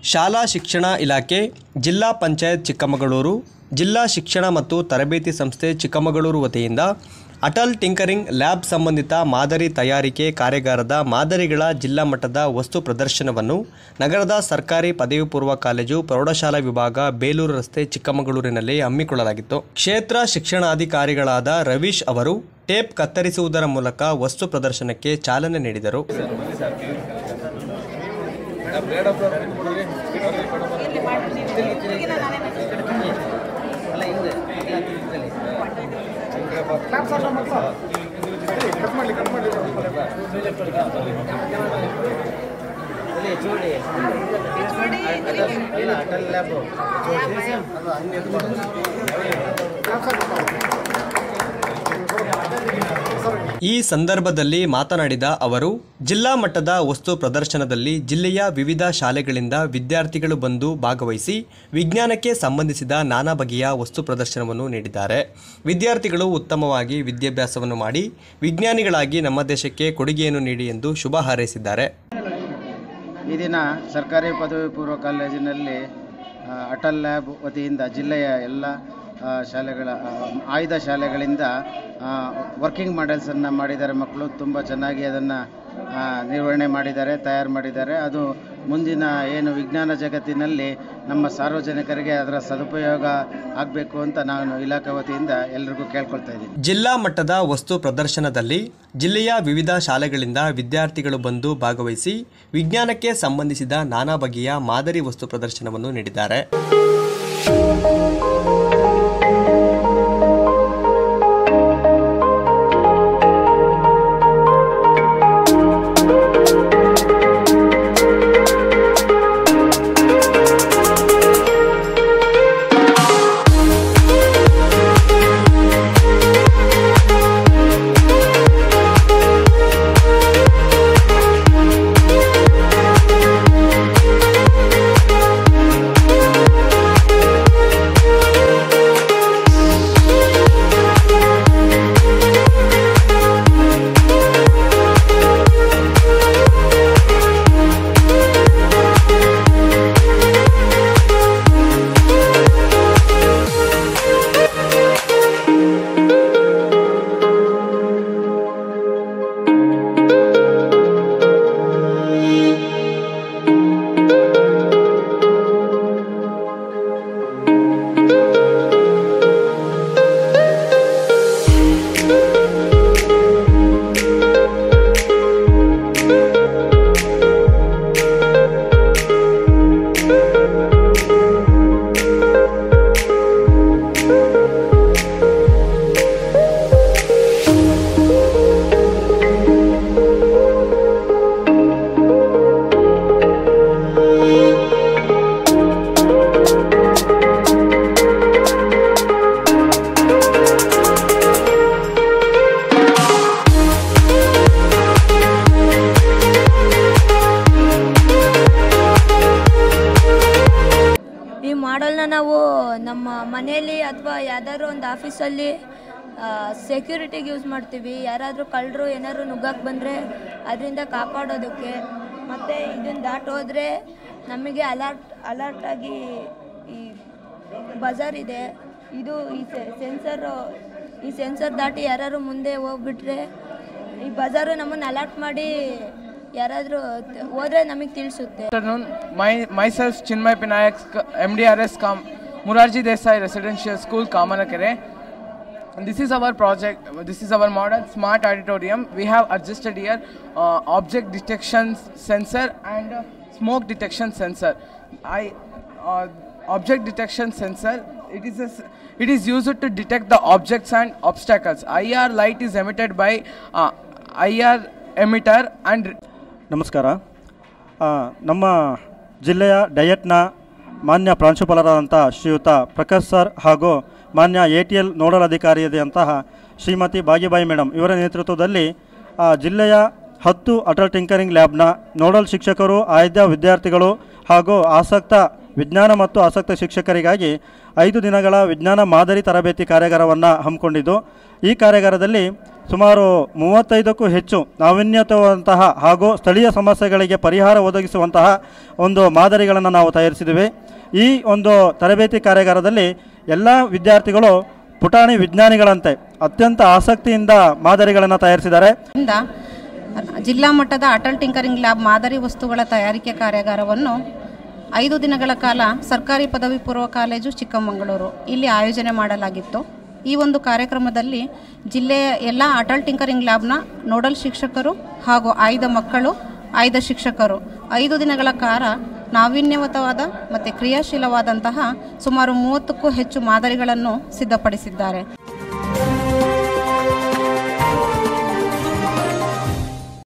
ಶಾಲಾ ಶಿಕ್ಷಣ ಇಲಾಖೆ, ಜಿಲ್ಲಾ ಪಂಚಾಯತ್ ಚಿಕ್ಕಮಗಳೂರು, ಜಿಲ್ಲಾ ಶಿಕ್ಷಣ ಮತ್ತು ತರಬೇತಿ ಸಂಸ್ಥೆ ಚಿಕ್ಕಮಗಳೂರು ವತಿಯಿಂದ ಅಟಲ್ ಟಿಂಕರಿಂಗ್ ಲ್ಯಾಬ್ ಸಂಬಂಧಿತ ಮಾದರಿ ತಯಾರಿಕೆ ಕಾರ್ಯಾಗಾರದ ಮಾದರಿಗಳ ಜಿಲ್ಲಾ ಮಟ್ಟದ ವಸ್ತು ಪ್ರದರ್ಶನವನ್ನು ನಗರದ ಸರ್ಕಾರಿ ಪದವಿ ಪೂರ್ವ ಕಾಲೇಜು ಪ್ರೌಢಶಾಲಾ ವಿಭಾಗ, ಬೇಲೂರು ರಸ್ತೆ, ಚಿಕ್ಕಮಗಳೂರಿನಲ್ಲಿ ಹಮ್ಮಿಕೊಳ್ಳಲಾಗಿತ್ತು. ಕ್ಷೇತ್ರ ಶಿಕ್ಷಣಾಧಿಕಾರಿಗಳಾದ ರವೀಶ್ ಅವರು ಟೇಪ್ ಕತ್ತರಿಸುವುದರ ಮೂಲಕ ವಸ್ತು ಪ್ರದರ್ಶನಕ್ಕೆ ಚಾಲನೆ ನೀಡಿದರು. ಈ ಸಂದರ್ಭದಲ್ಲಿ ಮಾತನಾಡಿದ ಅವರು, ಜಿಲ್ಲಾ ಮಟ್ಟದ ವಸ್ತು ಪ್ರದರ್ಶನದಲ್ಲಿ ಜಿಲ್ಲೆಯ ವಿವಿಧ ಶಾಲೆಗಳಿಂದ ವಿದ್ಯಾರ್ಥಿಗಳು ಬಂದು ಭಾಗವಹಿಸಿ ವಿಜ್ಞಾನಕ್ಕೆ ಸಂಬಂಧಿಸಿದ ನಾನಾ ಬಗೆಯ ವಸ್ತು ಪ್ರದರ್ಶನವನ್ನು ನೀಡಿದ್ದಾರೆ. ವಿದ್ಯಾರ್ಥಿಗಳು ಉತ್ತಮವಾಗಿ ವಿದ್ಯಾಭ್ಯಾಸವನ್ನು ಮಾಡಿ ವಿಜ್ಞಾನಿಗಳಾಗಿ ನಮ್ಮ ದೇಶಕ್ಕೆ ಕೊಡುಗೆಯನ್ನು ನೀಡಿ ಎಂದು ಶುಭ ಹಾರೈಸಿದ್ದಾರೆ. ಈ ದಿನ ಸರ್ಕಾರಿ ಪದವಿ ಪೂರ್ವ ಕಾಲೇಜಿನಲ್ಲಿ ಅಟಲ್ ಲ್ಯಾಬ್ ವತಿಯಿಂದ ಜಿಲ್ಲೆಯ ಎಲ್ಲ ಶಾಲೆಗಳ ಆಯ್ದ ಶಾಲೆಗಳಿಂದ ವರ್ಕಿಂಗ್ ಮಾಡೆಲ್ಸನ್ನು ಮಾಡಿದ್ದಾರೆ. ಮಕ್ಕಳು ತುಂಬ ಚೆನ್ನಾಗಿ ಅದನ್ನು ನಿರ್ವಹಣೆ ಮಾಡಿದ್ದಾರೆ, ತಯಾರು ಮಾಡಿದ್ದಾರೆ. ಅದು ಮುಂದಿನ ಏನು ವಿಜ್ಞಾನ ಜಗತ್ತಿನಲ್ಲಿ ನಮ್ಮ ಸಾರ್ವಜನಿಕರಿಗೆ ಅದರ ಸದುಪಯೋಗ ಆಗಬೇಕು ಅಂತ ನಾನು ಇಲಾಖೆ ವತಿಯಿಂದ ಎಲ್ಲರಿಗೂ ಕೇಳ್ಕೊಳ್ತಾ ಇದ್ದೀನಿ. ಜಿಲ್ಲಾ ಮಟ್ಟದ ವಸ್ತು ಪ್ರದರ್ಶನದಲ್ಲಿ ಜಿಲ್ಲೆಯ ವಿವಿಧ ಶಾಲೆಗಳಿಂದ ವಿದ್ಯಾರ್ಥಿಗಳು ಬಂದು ಭಾಗವಹಿಸಿ ವಿಜ್ಞಾನಕ್ಕೆ ಸಂಬಂಧಿಸಿದ ನಾನಾ ಬಗೆಯ ಮಾದರಿ ವಸ್ತು ಪ್ರದರ್ಶನವನ್ನು ನೀಡಿದ್ದಾರೆ. ಮಾಡಲ್ನ ನಾವು ನಮ್ಮ ಮನೆಯಲ್ಲಿ ಅಥವಾ ಯಾವ್ದಾದ್ರು ಒಂದು ಆಫೀಸಲ್ಲಿ ಸೆಕ್ಯೂರಿಟಿಗೆ ಯೂಸ್ ಮಾಡ್ತೀವಿ. ಯಾರಾದರೂ ಕಳ್ಳರು ಏನಾದ್ರು ನುಗ್ಗಕ್ಕೆ ಬಂದರೆ ಅದರಿಂದ ಕಾಪಾಡೋದಕ್ಕೆ. ಮತ್ತು ಇದನ್ನು ದಾಟಿ ಹೋದರೆ ನಮಗೆ ಅಲರ್ಟಾಗಿ ಈ ಬಜಾರ್ ಇದೆ, ಇದು ಈ ಸೆನ್ಸರ್ ದಾಟಿ ಯಾರು ಮುಂದೆ ಹೋಗ್ಬಿಟ್ರೆ ಈ ಬಜಾರು ನಮ್ಮನ್ನು ಅಲರ್ಟ್ ಮಾಡಿ ಯಾರಾದರೂ ಹೋದರೆ ನಮಗೆ ತಿಳಿಸುತ್ತೆ. myself Chinmay Pinayak, MDRS Murarji Desai Residential School, Kamanakere. And this is our project, this is our model smart auditorium. We have adjusted here object detection sensor and smoke detection sensor. Object detection sensor, it is used to detect the objects and obstacles. IR light is emitted by IR emitter and ನಮಸ್ಕಾರ. ನಮ್ಮ ಜಿಲ್ಲೆಯ ಡಯಟ್ನ ಮಾನ್ಯ ಪ್ರಾಂಶುಪಾಲರಾದಂಥ ಶ್ರೀಯುತ Prakash sir ಹಾಗೂ ಮಾನ್ಯ ATL nodal ಅಧಿಕಾರಿಯಾದಂತಹ Shrimati ಭಾಗ್ಯಬಾಯಿ madam ಇವರ ನೇತೃತ್ವದಲ್ಲಿ ಜಿಲ್ಲೆಯ 10 ಅಟಲ್ ಟಿಂಕರಿಂಗ್ ಲ್ಯಾಬ್ನ ನೋಡಲ್ ಶಿಕ್ಷಕರು, ಆಯ್ದ ವಿದ್ಯಾರ್ಥಿಗಳು ಹಾಗೂ ಆಸಕ್ತ ವಿಜ್ಞಾನ ಮತ್ತು ಆಸಕ್ತ ಶಿಕ್ಷಕರಿಗಾಗಿ 5 ದಿನಗಳ ವಿಜ್ಞಾನ ಮಾದರಿ ತರಬೇತಿ ಕಾರ್ಯಾಗಾರವನ್ನು ಹಮ್ಮಿಕೊಂಡಿದ್ದು, ಈ ಕಾರ್ಯಾಗಾರದಲ್ಲಿ ಸುಮಾರು 35ಕ್ಕೂ ಹೆಚ್ಚು ನಾವೀನ್ಯತೆಯುವಂತಹ ಹಾಗೂ ಸ್ಥಳೀಯ ಸಮಸ್ಯೆಗಳಿಗೆ ಪರಿಹಾರ ಒದಗಿಸುವಂತಹ ಒಂದು ಮಾದರಿಗಳನ್ನು ನಾವು ತಯಾರಿಸಿದ್ದೇವೆ. ಈ ಒಂದು ತರಬೇತಿ ಕಾರ್ಯಾಗಾರದಲ್ಲಿ ಎಲ್ಲ ವಿದ್ಯಾರ್ಥಿಗಳು ಪುಟಾಣಿ ವಿಜ್ಞಾನಿಗಳಂತೆ ಅತ್ಯಂತ ಆಸಕ್ತಿಯಿಂದ ಮಾದರಿಗಳನ್ನು ತಯಾರಿಸಿದ್ದಾರೆ. ಜಿಲ್ಲಾ ಮಟ್ಟದ ಅಟಲ್ ಟಿಂಕರಿಂಗ್ ಲ್ಯಾಬ್ ಮಾದರಿ ವಸ್ತುಗಳ ತಯಾರಿಕೆ ಕಾರ್ಯಾಗಾರವನ್ನು 5 ದಿನಗಳ ಕಾಲ ಸರ್ಕಾರಿ ಪದವಿ ಪೂರ್ವ ಕಾಲೇಜು ಚಿಕ್ಕಮಗಳೂರು ಇಲ್ಲಿ ಆಯೋಜನೆ ಮಾಡಲಾಗಿತ್ತು. ಈ ಒಂದು ಕಾರ್ಯಕ್ರಮದಲ್ಲಿ ಜಿಲ್ಲೆಯ ಎಲ್ಲ ಅಟಲ್ ಟಿಂಕರಿಂಗ್ ಲ್ಯಾಬ್ನ ನೋಡಲ್ ಶಿಕ್ಷಕರು ಹಾಗೂ ಆಯ್ದ ಮಕ್ಕಳು, ಆಯ್ದ ಶಿಕ್ಷಕರು 5 ದಿನಗಳ ಕಾಲ ನಾವೀನ್ಯಯುತವಾದ ಮತ್ತು ಕ್ರಿಯಾಶೀಲವಾದಂತಹ ಸುಮಾರು 30ಕ್ಕೂ ಹೆಚ್ಚು ಮಾದರಿಗಳನ್ನು ಸಿದ್ಧಪಡಿಸಿದ್ದಾರೆ.